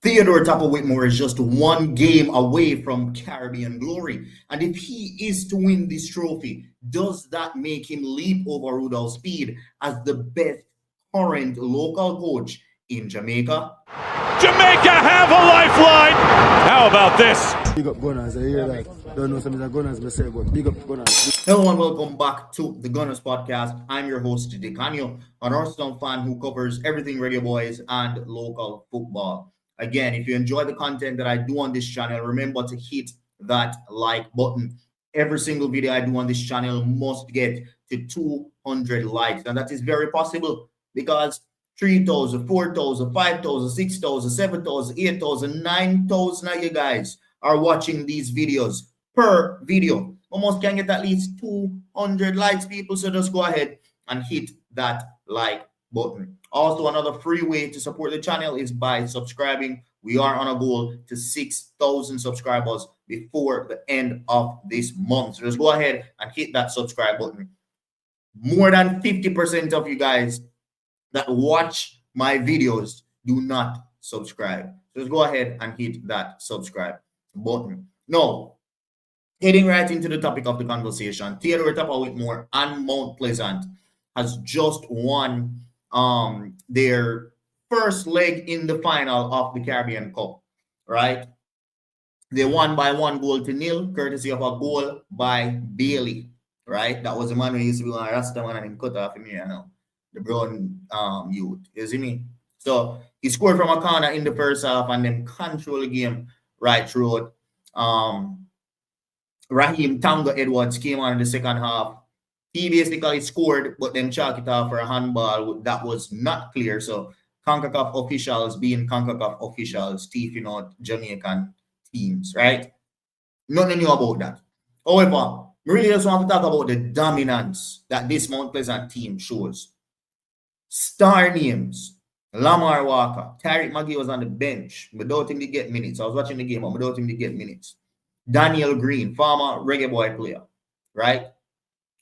Theodore Tappa Whitmore is just one game away from Caribbean glory. And if he is to win this trophy, does that make him leap over Rudolph Speid as the best current local coach in Jamaica? Jamaica have a lifeline! How about this? Big up Gunnaz, I hear that. Don't know something that Gunnaz may say, but big up Gunnaz. Hello and welcome back to the Gunnaz podcast. I'm your host, Dicanio, an Arsenal fan who covers everything Reggae Boyz and local football. Again, if you enjoy the content that I do on this channel, remember to hit that like button. Every single video I do on this channel must get to 200 likes. And that is very possible because 3,000, 4,000, 5,000, 6,000, 7,000, 8,000, 9,000 of you guys are watching these videos per video. Almost can get at least 200 likes, people. So just go ahead and hit that like button. Also, another free way to support the channel is by subscribing. We are on a goal to 6,000 subscribers before the end of this month. So just go ahead and hit that subscribe button. More than 50% of you guys that watch my videos do not subscribe. So just go ahead and hit that subscribe button. Now, heading right into the topic of the conversation, Theodore Tappa Whitmore and Mount Pleasant has just won their first leg in the final of the Caribbean Cup, right? They won by 1-0, courtesy of a goal by Bailey, right? That was the man who used to be on Rastaman and him cut off him here now. The brown youth, you see me? So he scored from a corner in the first half and then control the game right through it. Raheem Tango Edwards came on in the second half. He basically scored, but then chalked it off for a handball that was not clear. So Concacaf officials being Concacaf officials, teething out Jamaican teams, right? Nothing new about that. However, we really just want to talk about the dominance that this Mount Pleasant team shows. Star names: Lamar Walker, Tariq Magee was on the bench, but don't think they get minutes. I was watching the game, but don't think they get minutes. Daniel Green, former Reggae Boy player, right?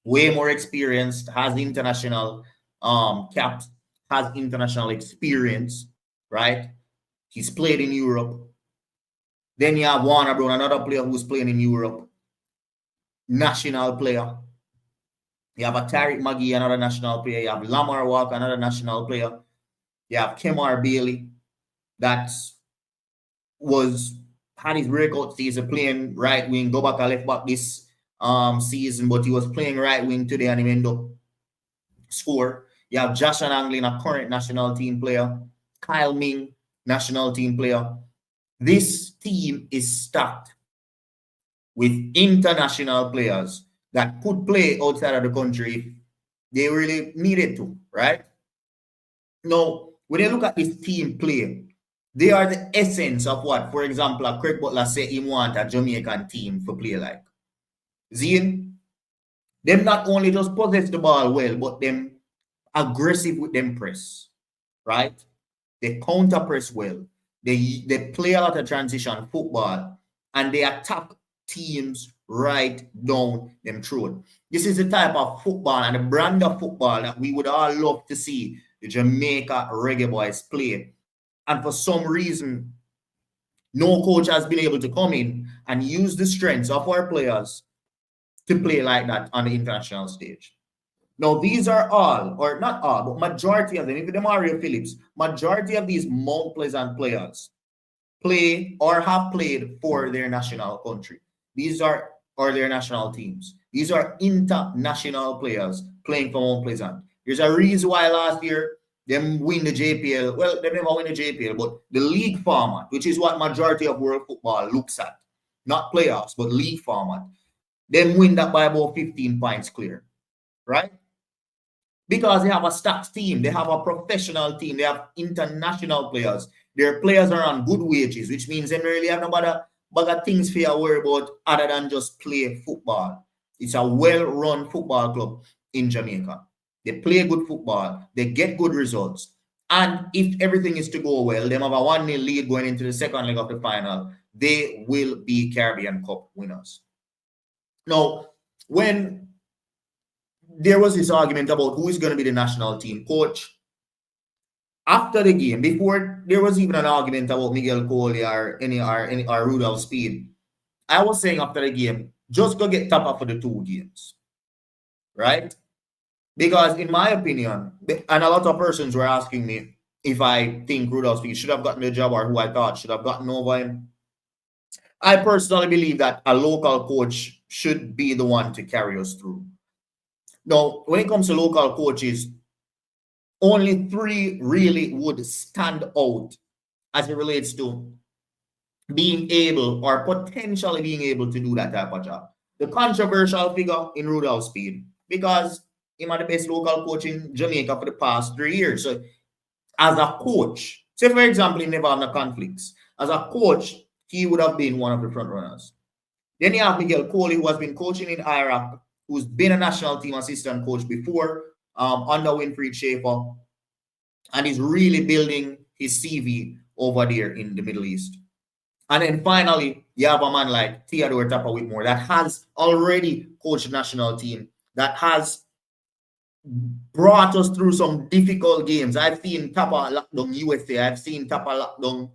Way more experienced, has international caps, has international experience, right? He's played in Europe. Then you have Warner Brown, another player who's playing in Europe, national player. You have a Tariq Magee, another national player. You have Lamar Walker, another national player. You have Kemar Bailey, that had his breakout season playing right wing, go back and left back this season, but he was playing right wing today and he ended up score. You have Josh Anglin, a current national team player. Kyle Ming, national team player. This team is stacked with international players that could play outside of the country if they really needed to, right? Now, when you look at this team play, they are the essence of what, for example, Craig Butler said he want a Jamaican team for play like. Zine, them not only just possess the ball well, but them aggressive with them press, right? They counter press well. They play a lot of transition football and they attack teams right down them throat. This is the type of football and the brand of football that we would all love to see the Jamaica Reggae Boyz play. And for some reason, no coach has been able to come in and use the strengths of our players to play like that on the international stage. Now, these are all, or not all, but majority of them, even the Mario Phillips, majority of these Mount Pleasant players play or have played for their national country. These are their national teams. These are international players playing for Mount Pleasant. There's a reason why last year them win the JPL. Well, they never win the JPL, but the league format, which is what majority of world football looks at, not playoffs, but league format, them win that by about 15 points clear, right? Because they have a stacked team, they have a professional team, they have international players. Their players are on good wages, which means they really have no bother things for you to worry about other than just play football. It's a well-run football club in Jamaica. They play good football, they get good results. And if everything is to go well, they have a 1-0 lead going into the second leg of the final. They will be Caribbean Cup winners. Now, when there was this argument about who is going to be the national team coach, after the game, before there was even an argument about Miguel Coley or Rudolph Speid, I was saying after the game, just go get Tappa for the 2 games, right? Because in my opinion, and a lot of persons were asking me if I think Rudolph Speid should have gotten the job or who I thought should have gotten over him. I personally believe that a local coach should be the one to carry us through. Now, when it comes to local coaches, only 3 really would stand out as it relates to being able or potentially being able to do that type of job. The controversial figure in Rudolph Speid, because he was the best local coach in Jamaica for the past 3 years. So as a coach, say for example, he never had no conflicts. As a coach, he would have been one of the front runners. Then you have Miguel Coley, who has been coaching in Iraq, who's been a national team assistant coach before under Winfried Schaefer, and is really building his CV over there in the Middle East. And then finally, you have a man like Theodore Tappa Whitmore that has already coached the national team, that has brought us through some difficult games. I've seen Tappa lock down USA. I've seen Tappa lock down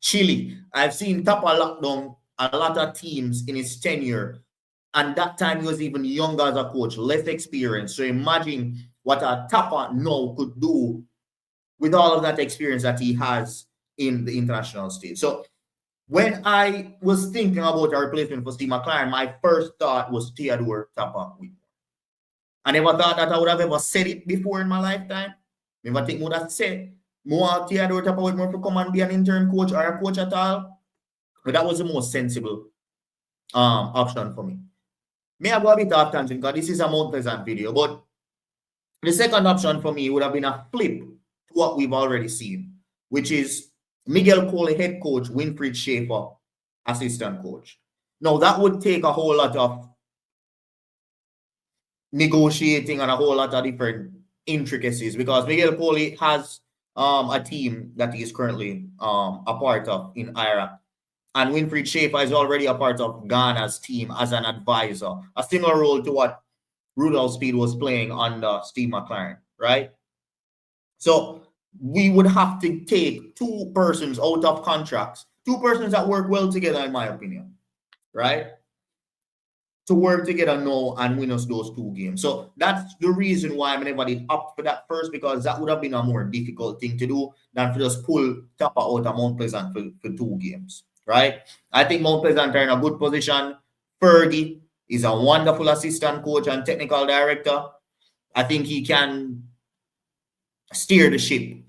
Chile. I've seen Tappa lock down a lot of teams in his tenure. And that time he was even younger as a coach, less experience. So imagine what a Tappa now could do with all of that experience that he has in the international stage. So when I was thinking about a replacement for Steve McLaren, my first thought was Theodore Tappa Whitmore. I never thought that I would have ever said it before in my lifetime. Never think I would have said more Theodore Tappa Whitmore to come and be an interim coach or a coach at all. But that was the most sensible option for me. May I go a bit off tangent because this is a Mount Pleasant video, but the second option for me would have been a flip to what we've already seen, which is Miguel Coley head coach, Winfried Schaefer assistant coach. Now that would take a whole lot of negotiating and a whole lot of different intricacies because Miguel Coley has a team that he is currently a part of in Iraq. And Winfried Schaefer is already a part of Ghana's team as an advisor, a similar role to what Rudolph Speid was playing under Steve McLaren, right? So we would have to take 2 persons out of contracts, 2 persons that work well together, in my opinion, right? To work together now and win us those 2 games. So that's the reason why I never did opt for that first, because that would have been a more difficult thing to do than to just pull Tappa out of Mount Pleasant for 2 games, right? I think Mount Pleasant are in a good position. Fergie is a wonderful assistant coach and technical director. I think he can steer the ship,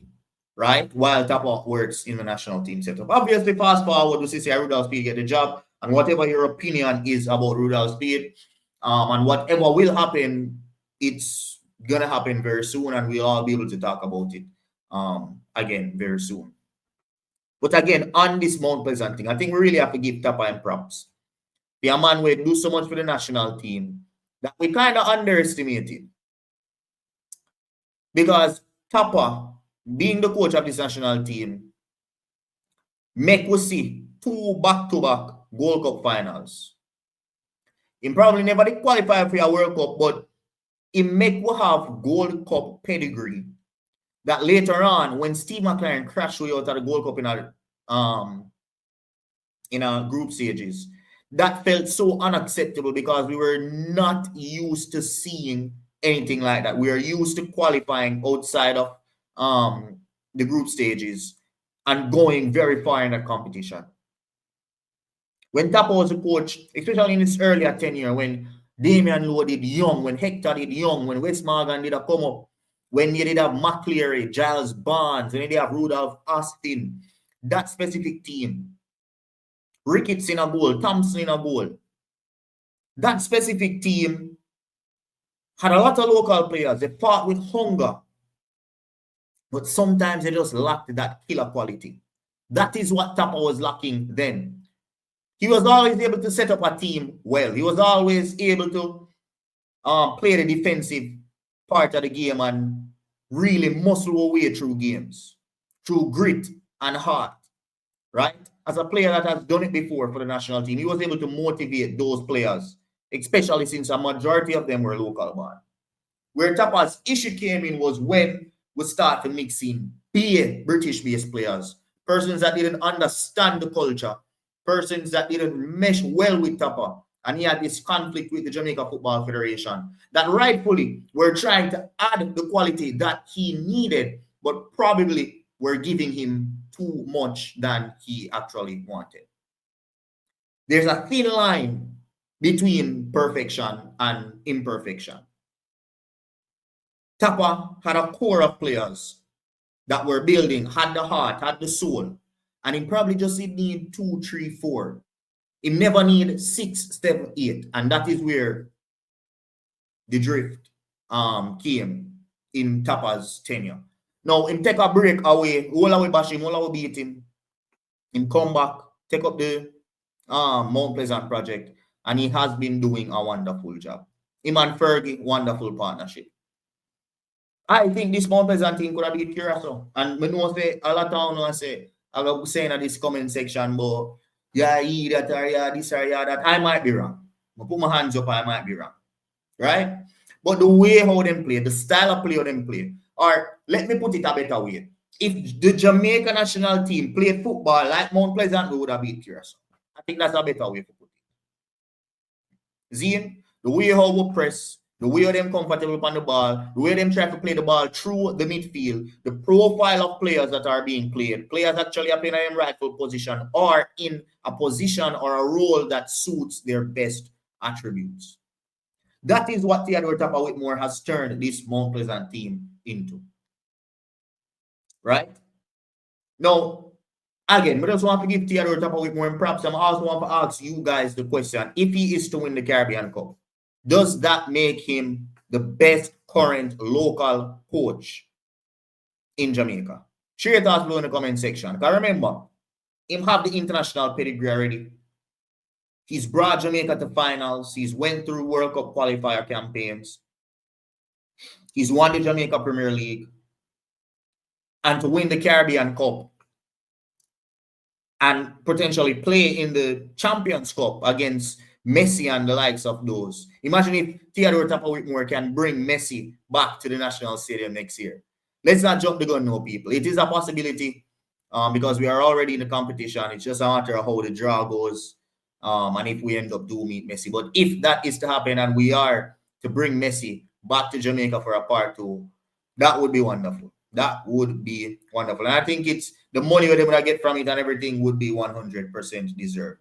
right? While Tappa works in the national team setup. Obviously, fast forward, we see Rudolph Speid get the job. And whatever your opinion is about Rudolph Speid, and whatever will happen, it's going to happen very soon. And we'll all be able to talk about it again very soon. But again, on this Mount Pleasant thing, I think we really have to give Tappa and props. The man will do so much for the national team that we kind of underestimated. Because Tappa, being the coach of this national team, make us see 2 back-to-back Gold Cup finals. He probably never did qualify for a World Cup, but he make we have Gold Cup pedigree that later on, when Steve McLaren crashed way out of the Gold Cup in our group stages, that felt so unacceptable because we were not used to seeing anything like that. We are used to qualifying outside of the group stages and going very far in the competition. When Tappa was a coach, especially in his earlier tenure, when Damian Lowe did young, when Hector did young, when Wes Morgan did a come up, when you did have McCleary, Giles Barnes, when you did have Rudolph Austin, that specific team, Ricketts in a goal, Thompson in a goal, that specific team had a lot of local players. They fought with hunger, but sometimes they just lacked that killer quality. That is what Tappa was lacking then. He was always able to set up a team well. He was always able to play the defensive part of the game and really muscle away through games, through grit and heart, right? As a player that has done it before for the national team, he was able to motivate those players, especially since a majority of them were local born. Where Tappa's issue came in was when we start to mix in British-based players, persons that didn't understand the culture, persons that didn't mesh well with Tappa, and he had this conflict with the Jamaica Football Federation that rightfully were trying to add the quality that he needed, but probably were giving him too much than he actually wanted. There's a thin line between perfection and imperfection. Tappa had a core of players that were building, had the heart, had the soul, and he probably just need 2, 3, 4. He never need 6, 7, 8, and that is where the drift came in Tappa's tenure. Now, him take a break away, all away bash him, all away beat him. Him come back, take up the Mount Pleasant project, and he has been doing a wonderful job. Him and Fergie, wonderful partnership. I think this Mount Pleasant thing could have been Curacao. And I know say a lot of people say, I was saying in this comment section, but yeah, that or yeah, this or yeah, that. I might be wrong. I put my hands up, I might be wrong. Right? But the way how them play, the style of play how them play, or let me put it a better way. If the Jamaica national team played football like Mount Pleasant, we would have beat Curacao. I think that's a better way to put it. Zine, the way how we press, the way them comfortable on the ball, the way them try to play the ball through the midfield, the profile of players that are being played, players actually are playing in a rightful position or in a position or a role that suits their best attributes. That is what Theodore Tappa Whitmore has turned this Mount Pleasant team into. Right? Now, again, I just want to give Theodore Tappa Whitmore props. I also want to ask you guys the question. If he is to win the Caribbean Cup, does that make him the best current local coach in Jamaica? Share your thoughts below in the comment section. Because remember, him have the international pedigree already. He's brought Jamaica to finals. He's went through World Cup qualifier campaigns. He's won the Jamaica Premier League. And to win the Caribbean Cup and potentially play in the Champions Cup against Messi and the likes of those. Imagine if Theodore Tappa Whitmore can bring Messi back to the National Stadium next year. Let's not jump the gun, no, people. It is a possibility because we are already in the competition. It's just a matter of how the draw goes and if we end up do meet Messi. But if that is to happen and we are to bring Messi back to Jamaica for a part 2, that would be wonderful. That would be wonderful. And I think it's the money that they're going to get from it and everything would be 100% deserved.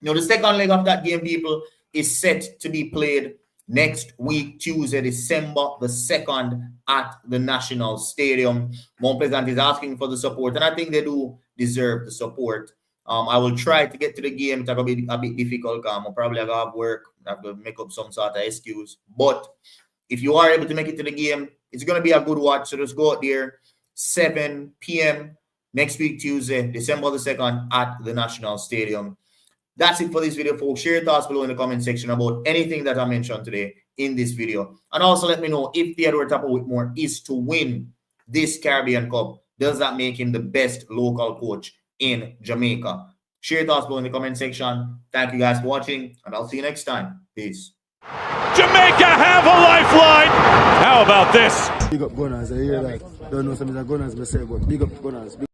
Now, the second leg of that game, people, is set to be played next week, Tuesday, December the 2nd at the National Stadium. Mount Pleasant is asking for the support, and I think they do deserve the support. I will try to get to the game. It's going to be a bit difficult. I'll probably have work. I have to make up some sort of excuse. But if you are able to make it to the game, it's going to be a good watch. So just go out there, 7 p.m. next week, Tuesday, December the 2nd at the National Stadium. That's it for this video, folks. Share your thoughts below in the comment section about anything that I mentioned today in this video. And also let me know if Theodore Tappa Whitmore is to win this Caribbean Cup. Does that make him the best local coach in Jamaica? Share your thoughts below in the comment section. Thank you guys for watching, and I'll see you next time. Peace. Jamaica have a lifeline. How about this? Big up Gunnaz. I hear that. Don't know some of the Gunnaz myself, but big up Gunnaz.